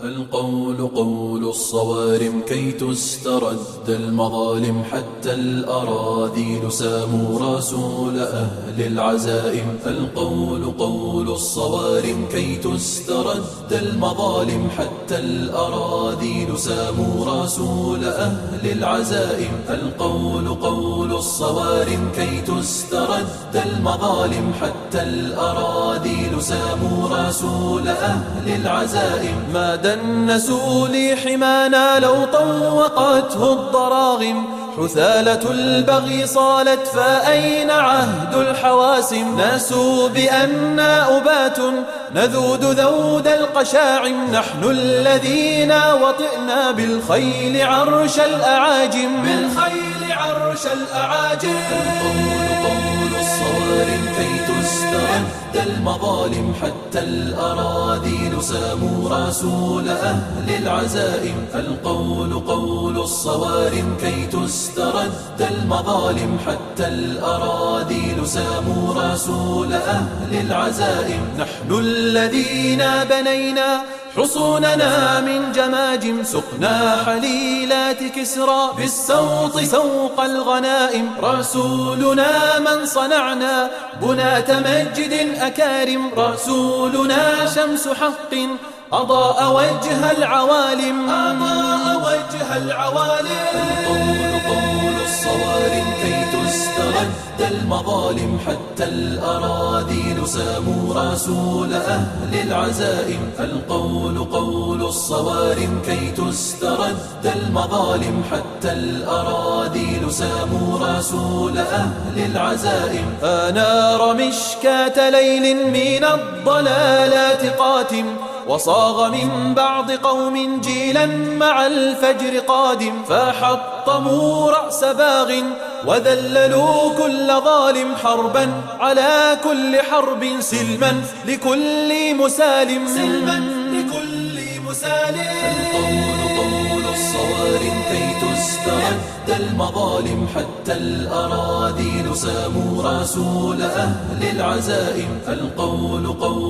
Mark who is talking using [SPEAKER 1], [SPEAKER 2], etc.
[SPEAKER 1] القول قول الصوارم كي تسترد المظالم، حتى الأراذيل ساموا رسول أهل العزائم. القول قول الصوارم كي تسترد المظالم، حتى الأراذيل ساموا رسول أهل العزائم. القول قول الصوارم كي تسترد المظالم، حتى الأراذيل ساموا رسول أهل العزائم. ما دنسوا لي حمانا لو طوقته الضراغم، حثالة البغي صالت فأين عهد الحواسم. ناسوا بأننا أبات نذود ذود القشاعم، نحن الذين وطئنا بالخيل عرش الأعاجم. بالخيل عرش الأعاجم. قول الصوارم كي تسترد المظالم، حتى الأراذيل ساموا رسول أهل العزائم. القول قول الصوارم كي تسترد المظالم، حتى الأراذيل ساموا رسول أهل العزائم. نحن الذين بنينا حصوننا من جماجم، سقنا حليلات كسرى بالسوط سوق الغنائم. رسولنا من صنعنا بنات مجد أكارم، رسولنا شمس حق أضاء وجه العوالم. أضاء وجه العوالم. قول الصوارم كي تسترد المظالم، حتى الأراذيل ساموا رسول أهل العزائم. القول قول الصوارم كي تسترد المظالم، حتى الأراذيل ساموا رسول أهل العزائم. أنار مشكاة ليل من الضلالات قاتم، وصاغ من بعض قوم جيلا مع الفجر قادم. فحطموا رأس باغ وذللوا كل ظالم، حربا على كل حرب سلما لكل مسالم. سلما لكل مسالم. قول الصوارم كي تسترد المظالم، حتى الأراذيل ساموا رسول أهل العزائم. القول قول